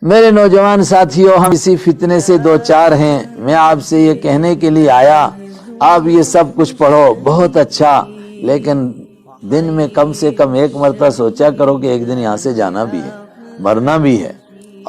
میرے نوجوان ساتھیوں، ہم اسی فتنے سے دو چار ہیں۔ میں آپ سے یہ کہنے کے لیے آیا، آپ یہ سب کچھ پڑھو بہت اچھا، لیکن دن میں کم سے کم ایک مرتبہ سوچا کرو کہ ایک دن یہاں سے جانا بھی ہے، مرنا بھی ہے،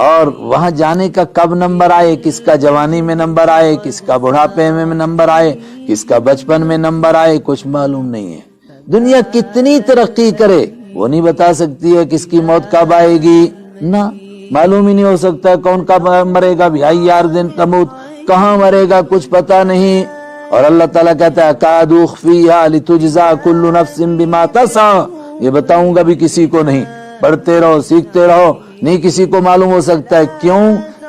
اور وہاں جانے کا کب نمبر آئے، کس کا جوانی میں نمبر آئے، کس کا بڑھاپے میں نمبر آئے، کس کا بچپن میں نمبر آئے، کچھ معلوم نہیں ہے۔ دنیا کتنی ترقی کرے وہ نہیں بتا سکتی ہے کس کی موت کب آئے گی، نہ معلوم ہی نہیں ہو سکتا ہے کون کب مرے گا بھی، یار دن تموت، کہاں مرے گا کچھ پتا نہیں۔ اور اللہ تعالیٰ کہتا ہے اکاد اخفیہا لتجزا کل نفس بما تسعی، یہ بتاؤں گا بھی کسی کو نہیں، پڑھتے رہو سیکھتے رہو، نہیں کسی کو معلوم ہو سکتا ہے۔ کیوں؟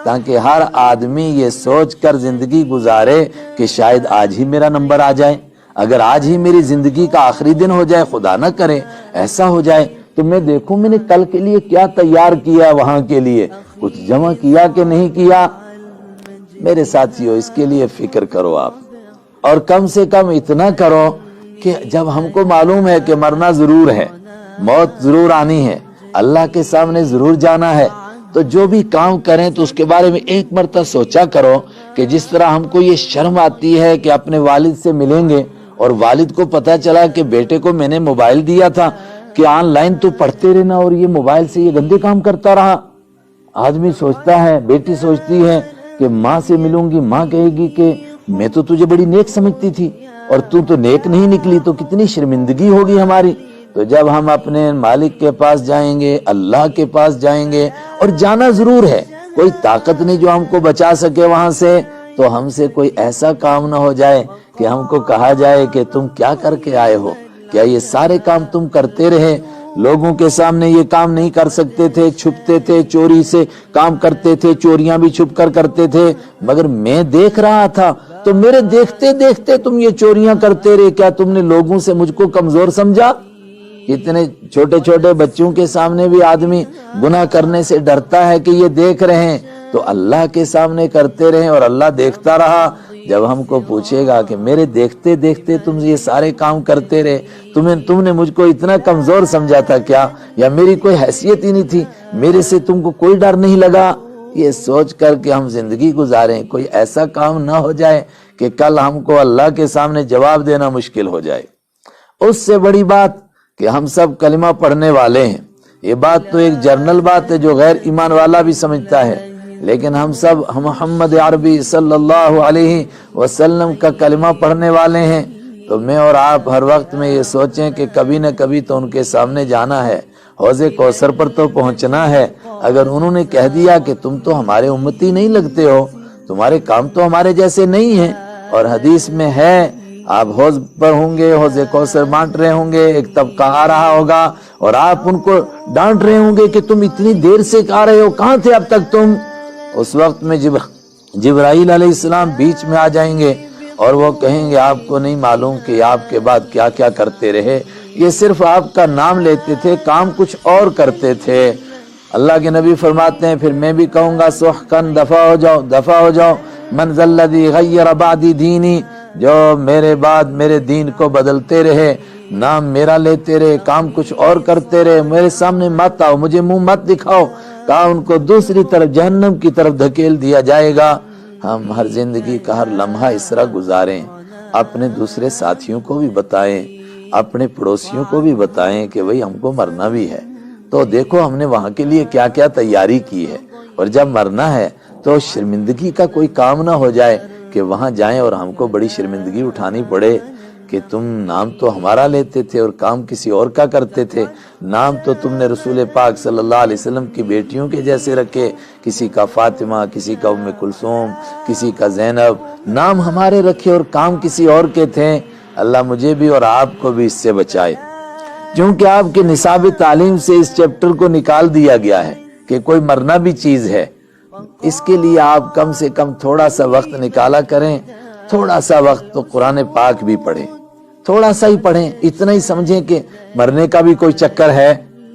تاکہ ہر آدمی یہ سوچ کر زندگی گزارے کہ شاید آج ہی میرا نمبر آ جائے، اگر آج ہی میری زندگی کا آخری دن ہو جائے، خدا نہ کرے ایسا ہو جائے تو میں دیکھوں میں نے کل کے لیے کیا تیار کیا، وہاں کے لیے کچھ جمع کیا کہ نہیں کیا۔ میرے ساتھیو، اس کے لیے فکر کرو آپ، اور کم سے کم اتنا کرو کہ جب ہم کو معلوم ہے کہ مرنا ضرور ہے، موت ضرور آنی ہے، اللہ کے سامنے ضرور جانا ہے، تو جو بھی کام کریں تو اس کے بارے میں ایک مرتبہ سوچا کرو کہ جس طرح ہم کو یہ شرم آتی ہے کہ اپنے والد سے ملیں گے، اور والد کو پتا چلا کہ بیٹے کو میں نے موبائل دیا تھا کہ آن لائن تو پڑھتے رہنا، اور یہ موبائل سے یہ گندے کام کرتا رہا۔ آدمی سوچتا ہے، بیٹی سوچتی ہے کہ ماں سے ملوں گی، ماں کہے گی کہ میں تو تجھے بڑی نیک سمجھتی تھی اور تو نیک نہیں نکلی، تو کتنی شرمندگی ہوگی ہماری۔ تو جب ہم اپنے مالک کے پاس جائیں گے، اللہ کے پاس جائیں گے، اور جانا ضرور ہے، کوئی طاقت نہیں جو ہم کو بچا سکے وہاں سے، تو ہم سے کوئی ایسا کام نہ ہو جائے کہ ہم کو کہا جائے کہ تم کیا کر کے آئے ہو، کیا یہ سارے کام تم کرتے رہے؟ لوگوں کے سامنے یہ کام نہیں کر سکتے تھے، چھپتے تھے، چوری سے کام کرتے تھے، چوریاں بھی چھپ کر کرتے تھے، مگر میں دیکھ رہا تھا تو میرے دیکھتے دیکھتے تم یہ چوریاں کرتے رہے، کیا تم نے لوگوں سے مجھ کو کمزور سمجھا؟ اتنے چھوٹے چھوٹے بچوں کے سامنے بھی آدمی گناہ کرنے سے ڈرتا ہے کہ یہ دیکھ رہے ہیں، تو اللہ کے سامنے کرتے رہے، اور اللہ دیکھتا رہا۔ جب ہم کو پوچھے گا کہ میرے دیکھتے دیکھتے تم یہ سارے کام کرتے رہے، تم نے مجھ کو اتنا کمزور سمجھا تھا کیا، یا میری کوئی حیثیت ہی نہیں تھی، میرے سے تم کو کوئی ڈر نہیں لگا؟ یہ سوچ کر کہ ہم زندگی گزاریں، کوئی ایسا کام نہ ہو جائے کہ کل ہم کو اللہ کے سامنے جواب دینا مشکل ہو جائے۔ اس سے بڑی بات کہ ہم سب کلمہ پڑھنے والے ہیں، یہ بات تو ایک جرنل بات ہے جو غیر ایمان والا بھی سمجھتا ہے، لیکن ہم سب محمد عربی صلی اللہ علیہ وسلم کا کلمہ پڑھنے والے ہیں، تو میں اور آپ ہر وقت میں یہ سوچیں کہ کبھی نہ کبھی تو ان کے سامنے جانا ہے، حوض کوثر پر تو پہنچنا ہے۔ اگر انہوں نے کہہ دیا کہ تم تو ہمارے امتی نہیں لگتے ہو، تمہارے کام تو ہمارے جیسے نہیں ہیں، اور حدیث میں ہے آپ حوض پر ہوں گے، حوض کوثر بانٹ رہے ہوں گے، ایک طبقہ آ رہا ہوگا اور آپ ان کو ڈانٹ رہے ہوں گے کہ تم اتنی دیر سے آ رہے ہو، کہاں تھے اب تک تم؟ اس وقت میں جبرائیل علیہ السلام بیچ میں آ جائیں گے اور وہ کہیں گے آپ کو نہیں معلوم کہ آپ کے بعد کیا کیا کرتے رہے، یہ صرف آپ کا نام لیتے تھے، کام کچھ اور کرتے تھے۔ اللہ کے نبی فرماتے ہیں پھر میں بھی کہوں گا سحقاً، دفع ہو جاؤ، دفع ہو جاؤ، من ذا الذی غیر بعدی دینی، جو میرے بعد میرے دین کو بدلتے رہے، نام میرا لیتے رہے، کام کچھ اور کرتے رہے، میرے سامنے مت آؤ، مجھے منہ مت دکھاؤ، کہا ان کو دوسری طرف جہنم کی طرف دھکیل دیا جائے گا۔ ہم ہر زندگی کا ہر لمحہ اس طرح گزاریں، اپنے دوسرے ساتھیوں کو بھی بتائیں، اپنے پڑوسیوں کو بھی بتائیں کہ بھئی ہم کو مرنا بھی ہے، تو دیکھو ہم نے وہاں کے لیے کیا کیا تیاری کی ہے، اور جب مرنا ہے تو شرمندگی کا کوئی کام نہ ہو جائے کہ وہاں جائیں اور ہم کو بڑی شرمندگی اٹھانی پڑے کہ تم نام تو ہمارا لیتے تھے اور کام کسی اور کا کرتے تھے، نام تو تم نے رسول پاک صلی اللہ علیہ وسلم کی بیٹیوں کے جیسے رکھے، کسی کا فاطمہ، کسی کا ام کلثوم، کسی کا زینب، نام ہمارے رکھے اور کام کسی اور کے تھے۔ اللہ مجھے بھی اور آپ کو بھی اس سے بچائے، کیونکہ آپ کے نصاب تعلیم سے اس چیپٹر کو نکال دیا گیا ہے کہ کوئی مرنا بھی چیز ہے۔ اس کے لیے آپ کم سے کم تھوڑا سا وقت نکالا کریں، تھوڑا سا وقت تو قرآن پاک بھی پڑھیں، تھوڑا سا ہی پڑھیں، اتنا ہی سمجھیں کہ مرنے کا بھی کوئی چکر ہے،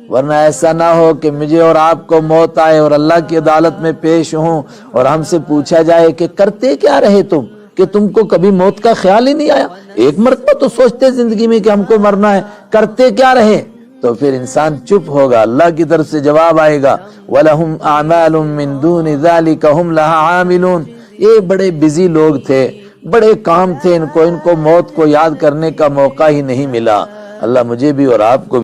ورنہ ایسا نہ ہو کہ مجھے اور آپ کو موت آئے اور اللہ کی عدالت میں پیش ہوں اور ہم سے پوچھا جائے کہ کرتے کیا رہے تم، کہ تم کو کبھی موت کا خیال ہی نہیں آیا، ایک مرتبہ تو سوچتے زندگی میں کہ ہم کو مرنا ہے، کرتے کیا رہے؟ تو پھر انسان چپ ہوگا، اللہ کی طرف سے جواب آئے گا وَلَهُمْ أَعْمَالٌ مِّن دُونِ ذَلِكَ هُمْ لَهَا عَامِلُونَ۔ یہ بڑے بزی لوگ تھے، بڑے کام تھے، ان کو موت کو یاد کرنے کا موقع ہی نہیں ملا۔ اللہ مجھے بھی اور آپ کو